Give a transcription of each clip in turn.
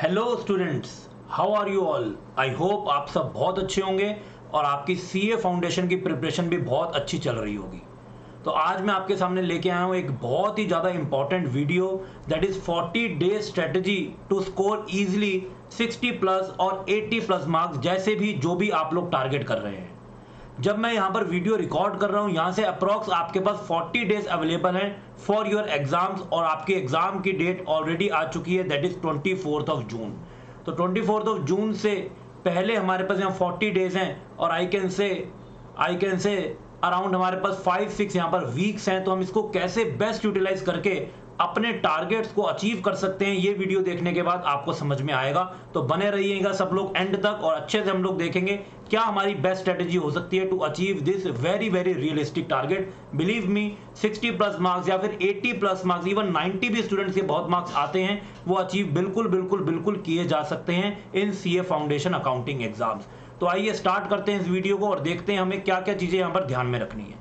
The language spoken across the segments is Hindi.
Hello students, how are you all. I hope आप सब बहुत अच्छे होंगे और आपकी सीए फाउंडेशन की प्रिपरेशन भी बहुत अच्छी चल रही होगी। तो आज मैं आपके सामने लेके आया हूँ एक बहुत ही ज़्यादा important video, that is 40 days strategy to score easily 60 plus और 80 प्लस मार्क्स, जैसे भी जो भी आप लोग टारगेट कर रहे हैं। जब मैं यहाँ पर वीडियो रिकॉर्ड कर रहा हूँ, यहाँ से अप्रॉक्स आपके पास 40 डेज अवेलेबल हैं फॉर योर एग्जाम्स, और आपके एग्जाम की डेट ऑलरेडी आ चुकी है, दैट इज 24 ऑफ जून। तो 24 ऑफ जून से पहले हमारे पास यहाँ 40 डेज हैं, और आई कैन से अराउंड हमारे पास 5-6 यहाँ पर वीक्स हैं। तो हम इसको कैसे बेस्ट यूटिलाइज करके अपने टारगेट्स को अचीव कर सकते हैं, ये वीडियो देखने के बाद आपको समझ में आएगा। तो बने रहिएगा सब लोग एंड तक, और अच्छे से हम लोग देखेंगे क्या हमारी बेस्ट स्ट्रेटेजी हो सकती है to achieve this very very realistic target. Believe me, 60 plus marks या फिर 80 प्लस मार्क्स, इवन 90 भी स्टूडेंट्स के बहुत मार्क्स आते हैं, वो अचीव बिल्कुल बिल्कुल बिल्कुल किए जा सकते हैं इन सीए फाउंडेशन अकाउंटिंग एग्जाम्स। तो आइए स्टार्ट करते हैं इस वीडियो को और देखते हैं हमें क्या क्या चीजें यहाँ पर ध्यान में रखनी है।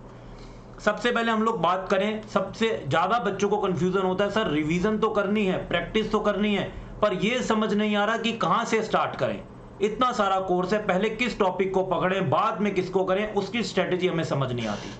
सबसे पहले हम लोग बात करें, सबसे ज्यादा बच्चों को कंफ्यूजन होता है, सर रिवीजन तो करनी है, प्रैक्टिस तो करनी है, पर यह समझ नहीं आ रहा कि कहां से स्टार्ट करें। इतना सारा कोर्स है, पहले किस टॉपिक को पकड़ें, बाद में किसको करें, उसकी स्ट्रेटेजी हमें समझ नहीं आती।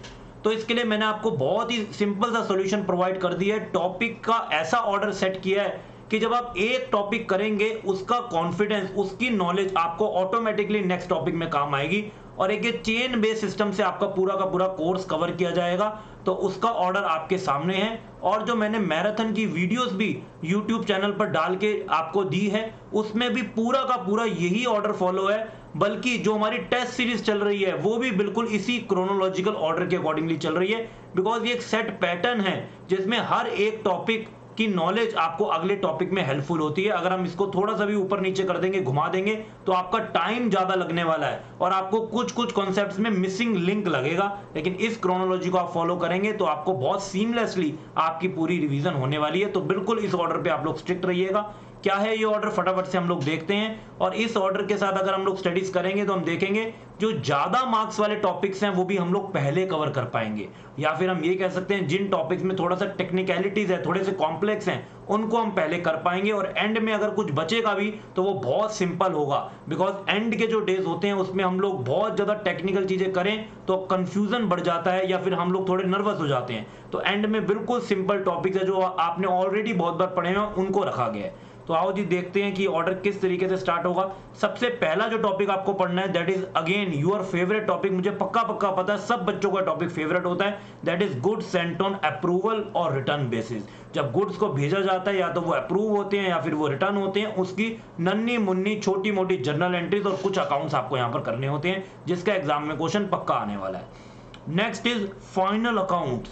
तो इसके लिए मैंने आपको बहुत ही सिंपल सा सॉल्यूशन प्रोवाइड कर दिया है। टॉपिक का ऐसा ऑर्डर सेट किया है कि जब आप एक टॉपिक करेंगे, उसका कॉन्फिडेंस, उसकी नॉलेज आपको ऑटोमेटिकली नेक्स्ट टॉपिक में काम आएगी, और एक चेन बेस्ड सिस्टम से आपका पूरा का पूरा कोर्स कवर किया जाएगा। तो उसका ऑर्डर आपके सामने है, और जो मैंने मैराथन की वीडियोस भी यूट्यूब चैनल पर डाल के आपको दी है, उसमें भी पूरा का पूरा यही ऑर्डर फॉलो है। बल्कि जो हमारी टेस्ट सीरीज चल रही है वो भी बिल्कुल इसी क्रोनोलॉजिकल ऑर्डर के अकॉर्डिंगली चल रही है, बिकॉज ये एक सेट पैटर्न है जिसमें हर एक टॉपिक की नॉलेज आपको अगले टॉपिक में हेल्पफुल होती है। अगर हम इसको थोड़ा सा भी ऊपर नीचे कर देंगे, घुमा देंगे, तो आपका टाइम ज्यादा लगने वाला है और आपको कुछ कुछ कॉन्सेप्ट्स में मिसिंग लिंक लगेगा। लेकिन इस क्रोनोलॉजी को आप फॉलो करेंगे तो आपको बहुत सीमलेसली आपकी पूरी रिवीजन होने वाली है। तो बिल्कुल इस ऑर्डर पे आप लोग स्ट्रिक्ट रहिएगा। क्या है ये ऑर्डर, फटाफट से हम लोग देखते हैं। और इस ऑर्डर के साथ अगर हम लोग स्टडीज करेंगे तो हम देखेंगे जो ज्यादा मार्क्स वाले टॉपिक्स हैं वो भी हम लोग पहले कवर कर पाएंगे, या फिर हम ये कह सकते हैं जिन टॉपिक्स में थोड़ा सा टेक्निकलिटीज है, थोड़े से कॉम्प्लेक्स हैं, उनको हम पहले कर पाएंगे। और एंड में अगर कुछ बचेगा भी तो वो बहुत सिंपल होगा, बिकॉज एंड के जो डेज होते हैं उसमें हम लोग बहुत ज्यादा टेक्निकल चीजें करें तो कंफ्यूजन बढ़ जाता है, या फिर हम लोग थोड़े नर्वस हो जाते हैं। तो एंड में बिल्कुल सिंपल टॉपिक्स है जो आपने ऑलरेडी बहुत बार पढ़े हैं, उनको रखा गया है। तो आओ जी देखते हैं कि ऑर्डर किस तरीके से स्टार्ट होगा। सबसे पहला जो टॉपिक आपको पढ़ना है, that is again your favourite topic. मुझे पक्का पक्का पता है सब बच्चों का टॉपिक फेवरेट होता है, that is goods Saint on approval और रिटर्न बेसिस। जब गुड्स को भेजा जाता है, या तो वो अप्रूव होते हैं या फिर वो रिटर्न होते हैं, उसकी नन्ही मुन्नी छोटी मोटी जर्नल एंट्रीज और कुछ अकाउंट्स आपको यहां पर करने होते हैं, जिसका एग्जाम में क्वेश्चन पक्का आने वाला है। Next is final accounts.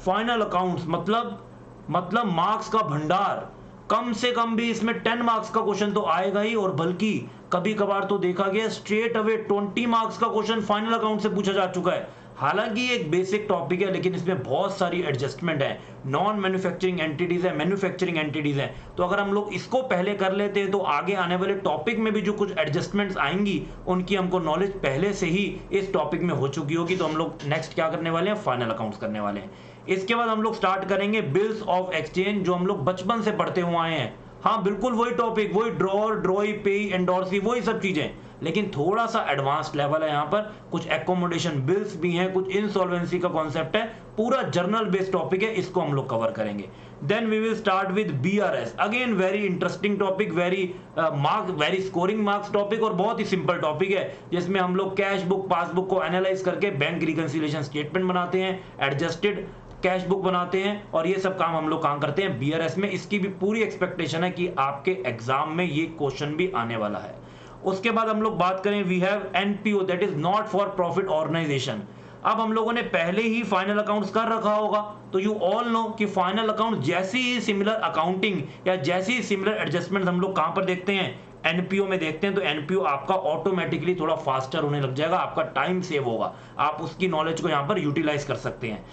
Final accounts मतलब मार्क्स का भंडार। कम से कम भी इसमें 10 मार्क्स का क्वेश्चन तो आएगा ही, और बल्कि कभी कभार तो देखा गया स्ट्रेट अवे 20 मार्क्स का क्वेश्चन फाइनल अकाउंट से पूछा जा चुका है। हालांकि एक बेसिक टॉपिक है, लेकिन इसमें बहुत सारी एडजस्टमेंट है। नॉन मैन्युफैक्चरिंग एंटिटीज है, मैन्युफैक्चरिंग एंटिटीज है। तो अगर हम लोग इसको पहले कर लेते हैं तो आगे आने वाले टॉपिक में भी जो कुछ एडजस्टमेंट्स आएंगी उनकी हमको नॉलेज पहले से ही इस टॉपिक में हो चुकी होगी। तो हम लोग नेक्स्ट क्या करने वाले हैं, फाइनल अकाउंट्स करने वाले हैं। इसके बाद हम लोग स्टार्ट करेंगे बिल्स ऑफ एक्सचेंज, जो हम लोग बचपन से पढ़ते हुए आए हैं। हाँ बिल्कुल वही टॉपिक, वही ड्रॉर, ड्रॉई, पे, एंडोर्सी, वही सब चीजें, लेकिन थोड़ा सा एडवांस्ड लेवल है यहाँ पर। कुछ एकोमोडेशन बिल्स भी हैं, कुछ इंसॉल्वेंसी का कॉन्सेप्ट है, पूरा जर्नल बेस्ड टॉपिक है, इसको हम लोग कवर करेंगे। Then we will start with BRS, again very interesting topic, very scoring marks topic, और बहुत ही सिंपल टॉपिक है, जिसमें हम लोग कैश बुक, पासबुक को एनालाइज करके बैंक रिकंसिलिएशन स्टेटमेंट बनाते हैं, एडजस्टेड कैश बुक बनाते हैं, और ये सब काम हम लोग काम करते हैं बीआरएस में। इसकी भी पूरी एक्सपेक्टेशन है कि आपके एग्जाम में ये क्वेश्चन भी आने वाला है। उसके बाद हम लोग बात करें, we have NPO, that is not for profit organisation. अब हम लोगों ने पहले ही फाइनल अकाउंट्स कर रखा होगा, तो यू ऑल नो कि फाइनल अकाउंट जैसी ही सिमिलर अकाउंटिंग या जैसी ही सिमिलर एडजस्टमेंट हम लोग कहां पर देखते हैं, एनपीओ में देखते हैं। तो एनपीओ आपका ऑटोमेटिकली थोड़ा फास्टर होने लग जाएगा, आपका टाइम सेव होगा, आप उसकी नॉलेज को यहां पर यूटिलाइज कर सकते हैं।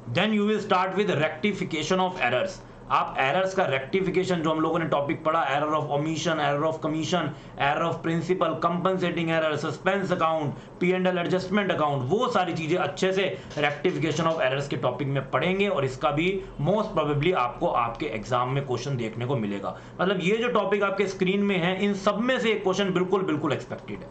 Then you will start with rectification of errors. आप एरर्स का रेक्टिफिकेशन, जो हम लोगों ने टॉपिक पढ़ा, error of omission, error of commission, error of principle, compensating error, suspense account, P&L adjustment account, वो सारी चीजें अच्छे से रेक्टिफिकेशन ऑफ एरर्स के टॉपिक में पढ़ेंगे और इसका भी मोस्ट प्रोबेबली आपको आपके एग्जाम में क्वेश्चन देखने को मिलेगा। मतलब ये जो टॉपिक आपके स्क्रीन में है, इन सब में से एक क्वेश्चन बिल्कुल बिल्कुल एक्सपेक्टेड है।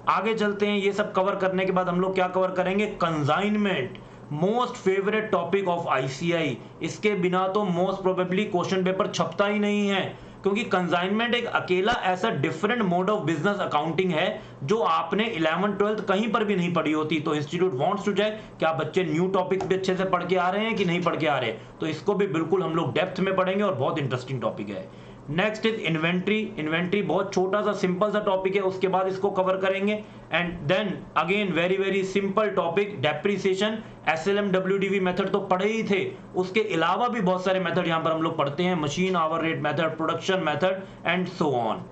आगे चलते हैं। ये सब कवर करने के बाद हम लोग क्या कवर करेंगे, consignment, most favourite topic of ICI। इसके बिना तो मोस्ट प्रोबेबली क्वेश्चन पेपर छपता ही नहीं है, क्योंकि कंसाइनमेंट एक अकेला ऐसा different mode of business accounting है जो आपने 11th 12th कहीं पर भी नहीं पढ़ी होती। तो इंस्टीट्यूट वांट्स टू चेक क्या बच्चे न्यू टॉपिक्स भी अच्छे से पढ़ के आ रहे हैं कि नहीं पढ़ के आ रहे, तो इसको भी बिल्कुल हम लोग डेप्थ में पढ़ेंगे और बहुत इंटरेस्टिंग टॉपिक है। Next is inventory. इन्वेंट्री बहुत छोटा सा सिंपल सा टॉपिक है, उसके बाद इसको कवर करेंगे। And then again very very simple topic, depreciation. SLM WDV method तो पढ़े ही थे, उसके अलावा भी बहुत सारे मेथड यहाँ पर हम लोग पढ़ते हैं, machine hour rate method, production method and so on.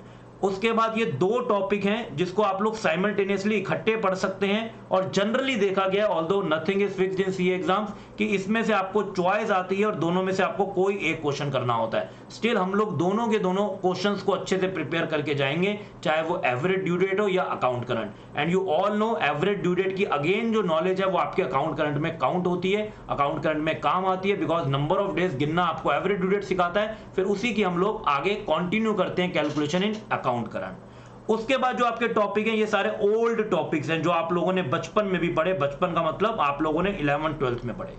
उसके बाद ये दो टॉपिक हैं जिसको आप लोग साइमल्टेनियसली इकट्ठे पढ़ सकते हैं, और जनरली देखा गया, although nothing is fixed in CA exams, कि इसमें से आपको चॉइस आती है और दोनों में से आपको कोई एक क्वेश्चन करना होता है। स्टिल हम लोग दोनों के दोनों क्वेश्चंस को अच्छे से प्रिपेयर करके जाएंगे, चाहे वो एवरेज ड्यू डेट हो या account current. And you all know average due date की अगेन जो नॉलेज है वो आपके अकाउंट करंट में काउंट होती है, अकाउंट करंट में काम आती है, बिकॉज नंबर ऑफ डेज गिनना आपको एवरेज ड्यू डेट सिखाता है। फिर उसी की हम लोग आगे कंटिन्यू करते हैं कैलकुलेशन इन अकाउंट करंट। उसके बाद जो आपके टॉपिक हैं ये सारे ओल्ड टॉपिक्स हैं जो आप लोगों ने बचपन में भी पढ़े, बचपन का मतलब आप लोगों ने 11th 12th में पढ़े।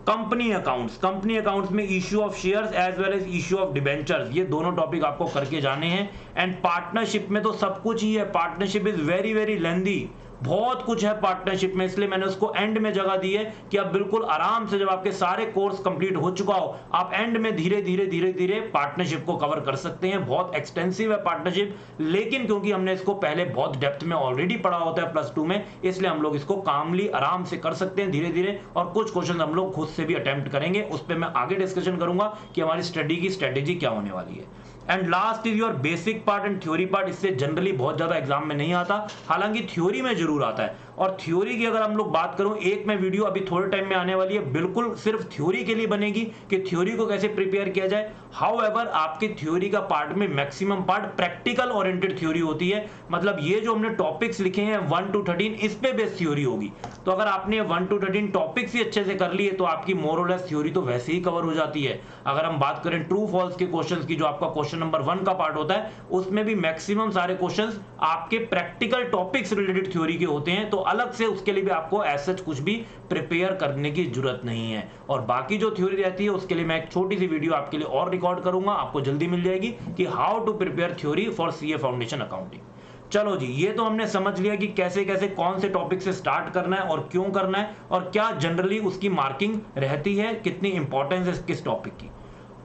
कंपनी अकाउंट्स, कंपनी अकाउंट्स में issue of shares as well as issue of debentures, ये दोनों टॉपिक आपको करके जाने हैं। एंड पार्टनरशिप में तो सब कुछ ही है, partnership is very very lengthy, बहुत कुछ है पार्टनरशिप में, इसलिए मैंने उसको एंड में जगह दी है कि आप बिल्कुल आराम से जब आपके सारे कोर्स कंप्लीट हो चुका हो, आप एंड में धीरे धीरे धीरे धीरे पार्टनरशिप को कवर कर सकते हैं। बहुत एक्सटेंसिव है पार्टनरशिप, लेकिन क्योंकि हमने इसको पहले बहुत डेप्थ में ऑलरेडी पढ़ा होता है +2 में, इसलिए हम लोग इसको कामली आराम से कर सकते हैं धीरे धीरे, और कुछ क्वेश्चन हम लोग खुद से भी अटेम्प्ट करेंगे। उस पर मैं आगे डिस्कशन करूंगा कि हमारी स्टडी की स्ट्रेटेजी क्या होने वाली है। And last is your basic part and theory part. इससे जनरली बहुत ज्यादा एग्जाम में नहीं आता, हालांकि थ्योरी में जरूर आता है। और थ्योरी की अगर हम लोग बात करूं, एक में वीडियो अभी थोड़े टाइम में आने वाली है, बिल्कुल सिर्फ थ्योरी के लिए बनेगी कि थ्योरी को कैसे प्रिपेयर किया जाए। हाउएवर आपकी थ्योरी का पार्ट में maximum part practical oriented theory होती है, मतलब ये जो हमने टॉपिक्स लिखे हैं 1 to 13 इस पे बेस्ड थ्योरी होगी। तो अगर आपने 1 to 13 टॉपिक्स ही अच्छे से कर लिए तो आपकी मोर और लेस थ्योरी तो वैसे ही कवर हो जाती है। अगर हम बात करें ट्रू फॉल्स के क्वेश्चंस की, जो आपका क्वेश्चन नंबर 1 का पार्ट होता है, उसमें भी मैक्सिमम सारे क्वेश्चंस आपके प्रैक्टिकल टॉपिक्स रिलेटेड थ्योरी के होते हैं, तो अलग से उसके लिए भी आपको ऐसा कुछ भी प्रिपेयर करने की जरूरत नहीं है। और बाकी जो थ्योरी रहती है उसके लिए मैं एक छोटी सी वीडियो आपके लिए और रिकॉर्ड करूंगा, आपको जल्दी मिल जाएगी, कि how to prepare theory for CA foundation accounting. चलो जी, ये तो हमने समझ लिया कि कैसे कैसे कौन से टॉपिक से स्टार्ट करना है और क्यों करना है, और क्या जनरली उसकी मार्किंग रहती है, कितनी इंपॉर्टेंस है किस टॉपिक की।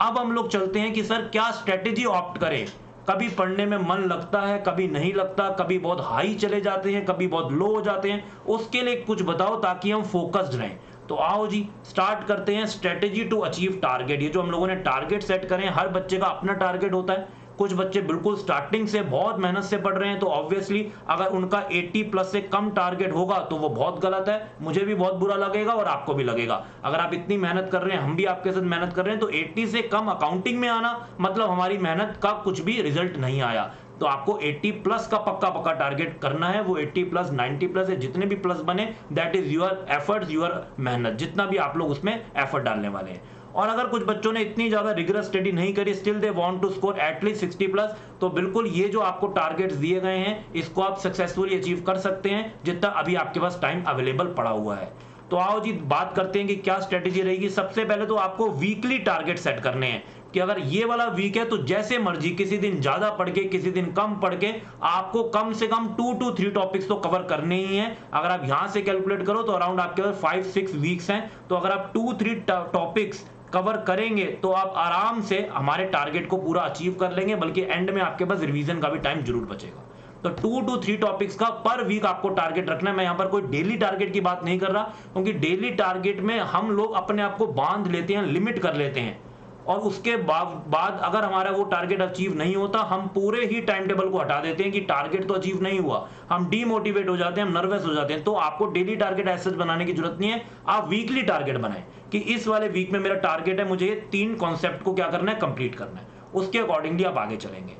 अब हम लोग चलते हैं कि सर क्या स्ट्रेटेजी ऑप्ट करें। कभी पढ़ने में मन लगता है, कभी नहीं लगता, कभी बहुत हाई चले जाते हैं, कभी बहुत लो हो जाते हैं, उसके लिए कुछ बताओ ताकि हम फोकस्ड रहें। तो आओ जी स्टार्ट करते हैं। स्ट्रेटेजी टू अचीव टारगेट, ये जो हम लोगों ने टारगेट सेट करें, हर बच्चे का अपना टारगेट होता है। कुछ बच्चे बिल्कुल स्टार्टिंग से बहुत मेहनत से पढ़ रहे हैं, तो ऑब्वियसली अगर उनका 80+ से कम टारगेट होगा तो वो बहुत गलत है, मुझे भी बहुत बुरा लगेगा और आपको भी लगेगा। अगर आप इतनी मेहनत कर रहे हैं, हम भी आपके साथ मेहनत कर रहे हैं, तो 80 से कम अकाउंटिंग में आना मतलब हमारी मेहनत का कुछ भी रिजल्ट नहीं आया। तो आपको 80+ का पक्का पक्का टारगेट करना है, वो 80+, 90+ है, जितने भी प्लस बने, that is your efforts, your मेहनत, जितना भी आप लोग उसमें एफर्ट डालने वाले हैं। और अगर कुछ बच्चों ने इतनी ज्यादा रिगरस स्टडी नहीं करी, still they want to score at least 60+, तो बिल्कुल ये जो आपको टारगेट्स दिए गए हैं इसको आप सक्सेसफुली अचीव कर सकते हैं, जितना अभी आपके पास टाइम अवेलेबल पड़ा हुआ है। तो आओ जी बात करते हैं कि क्या स्ट्रेटेजी रहेगी। सबसे पहले तो आपको वीकली टारगेट सेट करने हैं कि अगर ये वाला वीक है तो जैसे मर्जी किसी दिन ज्यादा पढ़ के किसी दिन कम पढ़ के आपको कम से कम 2 to 3 टॉपिक्स तो कवर करने ही हैं। अगर आप यहां से कैलकुलेट करो तो अराउंड आपके पास 5-6 वीक्स हैं, तो अगर आप 2-3 टॉपिक्स कवर करेंगे तो आप आराम से हमारे टारगेट को पूरा अचीव कर लेंगे, बल्कि एंड में आपके पास रिवीजन का भी टाइम जरूर बचेगा। तो 2 to 3 टॉपिक्स का पर वीक आपको टारगेट रखना है। मैं यहां पर कोई डेली टारगेट की बात नहीं कर रहा, क्योंकि डेली टारगेट में हम लोग अपने आप को बांध लेते हैं, लिमिट कर लेते हैं। और उसके बाद अगर हमारा वो टारगेट अचीव नहीं होता, हम पूरे ही टाइम टेबल को हटा देते हैं कि टारगेट तो अचीव नहीं हुआ, हम डीमोटिवेट हो जाते हैं, हम नर्वस हो जाते हैं। तो आपको डेली टारगेट ऐसे बनाने की जरूरत नहीं है, आप वीकली टारगेट बनाएं कि इस वाले वीक में मेरा टारगेट है, मुझे 3 कॉन्सेप्ट को क्या करना है, कंप्लीट करना है। उसके अकॉर्डिंगली आप आगे चलेंगे।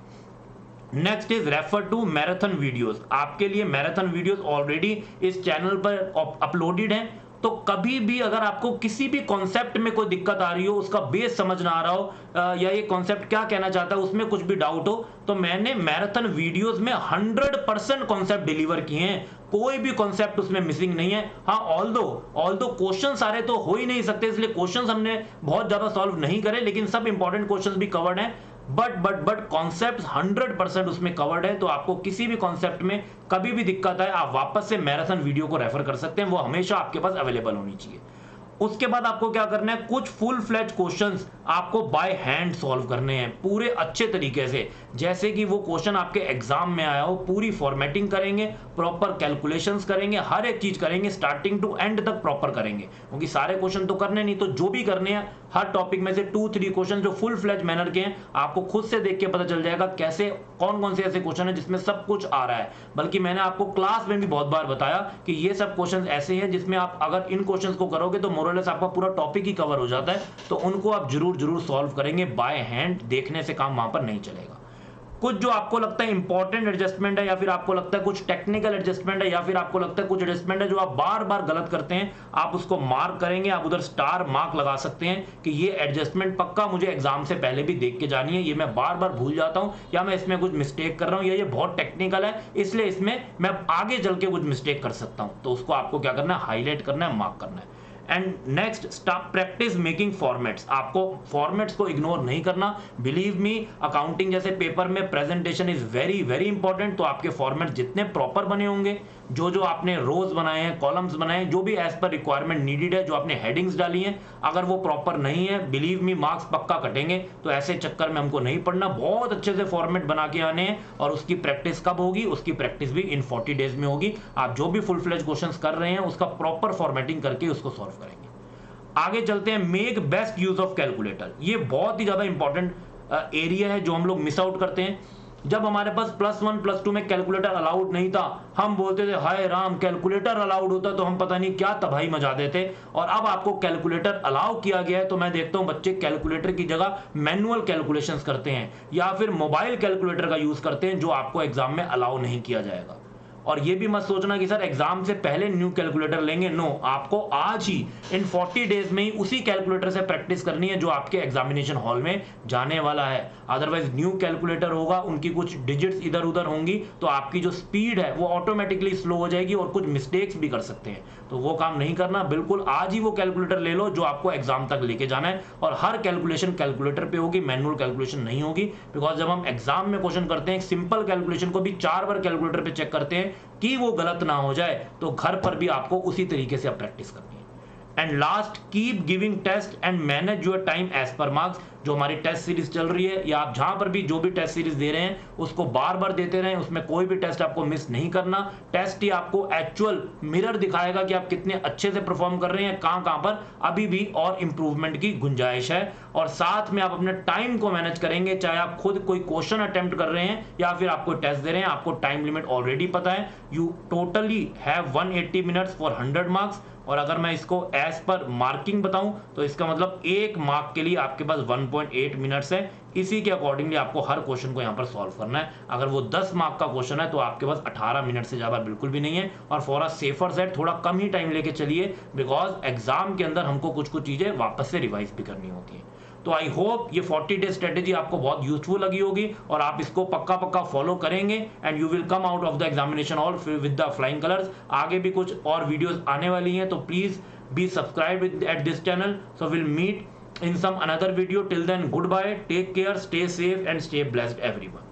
Next is refer to marathon videos. आपके लिए मैराथन वीडियोस ऑलरेडी इस चैनल पर अपलोडेड हैं, तो कभी भी अगर आपको किसी भी कॉन्सेप्ट में कोई दिक्कत आ रही हो, उसका बेस समझ ना आ रहा हो, या ये कॉन्सेप्ट क्या कहना चाहता है उसमें कुछ भी डाउट हो, तो मैंने मैराथन वीडियोस में 100% कॉन्सेप्ट डिलीवर किए हैं, कोई भी कॉन्सेप्ट उसमें मिसिंग नहीं है। हाँ, ऑल्दो क्वेश्चन सारे तो हो ही नहीं सकते, इसलिए क्वेश्चंस हमने बहुत ज्यादा सॉल्व नहीं करे, लेकिन सब इंपॉर्टेंट क्वेश्चंस भी कवर्ड हैं। बट कॉन्सेप्ट 100% उसमें कवर्ड है। तो आपको किसी भी कॉन्सेप्ट में कभी भी दिक्कत आए, आप वापस से मैराथन वीडियो को रेफर कर सकते हैं, वो हमेशा आपके पास अवेलेबल होनी चाहिए। उसके बाद आपको क्या करना है, कुछ फुल फ्लैज क्वेश्चंस आपको बाय हैंड सॉल्व करने हैं पूरे अच्छे तरीके से, जैसे कि वो क्वेश्चन आपके एग्जाम में आया हो। पूरी फॉर्मेटिंग करेंगे, प्रॉपर कैलकुलेशंस करेंगे, हर एक चीज करेंगे, स्टार्टिंग टू एंड तक प्रॉपर करेंगे, क्योंकि सारे क्वेश्चन तो करने नहीं, तो जो भी करने हैं हर टॉपिक में से 2-3 क्वेश्चन जो फुल फ्लैज मैनर के हैं, आपको खुद से देख के पता चल जाएगा कैसे कौन कौन से ऐसे क्वेश्चन है जिसमें सब कुछ आ रहा है। बल्कि मैंने आपको क्लास में भी बहुत बार बताया कि ये सब क्वेश्चन ऐसे हैं जिसमें आप अगर इन क्वेश्चंस को करोगे तो मोरलेस आपका पूरा टॉपिक ही कवर हो जाता है। तो उनको आप जरूर सॉल्व करेंगे, बाय हैंड देखने से काम वहां पर नहीं चलेगा। कुछ जो आपको लगता है इंपॉर्टेंट एडजस्टमेंट है, या फिर आपको लगता है कुछ टेक्निकल एडजस्टमेंट है, या फिर आपको लगता है कुछ एडजस्टमेंट है जो आप बार बार गलत करते हैं, आप उसको मार्क करेंगे, आप उधर स्टार मार्क लगा सकते हैं कि ये एडजस्टमेंट पक्का मुझे एग्जाम से पहले भी देख के जानी है, ये मैं बार बार भूल जाता हूं, या मैं इसमें कुछ मिस्टेक कर रहा हूं, या ये बहुत टेक्निकल है इसलिए इसमें मैं आगे चल के कुछ मिस्टेक कर सकता हूं। तो उसको आपको क्या करना है, हाईलाइट करना है, मार्क करना है। And next, stop practice making formats. आपको फॉर्मेट्स को इग्नोर नहीं करना। बिलीव मी, अकाउंटिंग जैसे पेपर में प्रेजेंटेशन इज वेरी इंपॉर्टेंट। तो आपके फॉर्मेट जितने प्रॉपर बने होंगे, जो आपने रोज बनाए हैं, कॉलम्स बनाए हैं, जो भी एज पर रिक्वायरमेंट नीडेड है, जो आपने हेडिंग्स डाली हैं, अगर वो प्रॉपर नहीं है, बिलीव मी मार्क्स पक्का कटेंगे। तो ऐसे चक्कर में हमको नहीं पड़ना, बहुत अच्छे से फॉर्मेट बना के आने हैं। और उसकी प्रैक्टिस कब होगी, उसकी प्रैक्टिस भी इन 40 डेज में होगी। आप जो भी फुल फ्लेज क्वेश्चंस कर रहे हैं उसका प्रॉपर फॉर्मेटिंग करके उसको सॉल्व करेंगे। आगे चलते हैं, make best use of calculator. ये बहुत ही ज्यादा इंपॉर्टेंट एरिया है जो हम लोग मिस आउट करते हैं। जब हमारे पास +1 +2 में कैलकुलेटर अलाउड नहीं था, हम बोलते थे हाय राम, कैलकुलेटर अलाउड होता तो हम पता नहीं क्या तबाही मचा देते। और अब आपको कैलकुलेटर अलाउ किया गया है, तो मैं देखता हूं बच्चे कैलकुलेटर की जगह मैनुअल कैलकुलेशंस करते हैं, या फिर मोबाइल कैलकुलेटर का यूज करते हैं, जो आपको एग्जाम में अलाउ नहीं किया जाएगा। और ये भी मत सोचना कि सर एग्जाम से पहले न्यू कैलकुलेटर लेंगे, नो, आपको आज ही इन 40 डेज में ही उसी कैलकुलेटर से प्रैक्टिस करनी है जो आपके एग्जामिनेशन हॉल में जाने वाला है। अदरवाइज न्यू कैलकुलेटर होगा, उनकी कुछ डिजिट्स इधर उधर होंगी, तो आपकी जो स्पीड है वो ऑटोमेटिकली स्लो हो जाएगी और कुछ मिस्टेक्स भी कर सकते हैं। तो वो काम नहीं करना, बिल्कुल आज ही वो कैलकुलेटर ले लो जो आपको एग्जाम तक लेके जाना है। और हर कैलकुलेशन कैलकुलेटर पे होगी, मैनुअल कैलकुलेशन नहीं होगी। बिकॉज जब हम एग्जाम में क्वेश्चन करते हैं, सिंपल कैलकुलेशन को भी 4 बार कैलकुलेटर पे चेक करते हैं कि वो गलत ना हो जाए। तो घर पर भी आपको उसी तरीके से प्रैक्टिस करनी है। And last, keep giving test and manage your time as per marks. जो हमारी टेस्ट सीरीज चल रही है, या आप जहां पर भी जो भी टेस्ट सीरीज दे रहे हैं उसको बार बार देते रहें, उसमें कोई भी टेस्ट आपको मिस नहीं करना। टेस्ट ही आपको एक्चुअल मिरर दिखाएगा कि आप कितने अच्छे से परफॉर्म कर रहे हैं, कहां पर अभी भी और इंप्रूवमेंट की गुंजाइश है। और साथ में आप अपने टाइम को मैनेज करेंगे, चाहे आप खुद कोई क्वेश्चन अटेम्प्ट कर रहे हैं या फिर आपको टेस्ट दे रहे हैं, आपको टाइम लिमिट ऑलरेडी पता है। You totally have 180 minutes for 100 marks. और अगर मैं इसको एज पर मार्किंग बताऊं तो इसका मतलब 1 मार्क के लिए आपके पास 1.8 मिनट्स है। इसी के अकॉर्डिंगली आपको हर क्वेश्चन को यहां पर सॉल्व करना है। अगर वो 10 मार्क का क्वेश्चन है तो आपके पास 18 मिनट से ज्यादा बिल्कुल भी नहीं है। और फॉर अ सेफर साइड थोड़ा कम ही टाइम लेके चलिए, बिकॉज एग्जाम के अंदर हमको कुछ चीजें वापस से रिवाइज भी करनी होती है। तो आई होप ये 40 डे स्ट्रेटेजी आपको बहुत यूजफुल लगी होगी और आप इसको पक्का फॉलो करेंगे and you will come out of the examination hall with the flying colours. आगे भी कुछ और वीडियोस आने वाली हैं, तो please be subscribe at this channel. So will meet in some another video. Till then, goodbye, take care, stay safe and stay blessed everyone.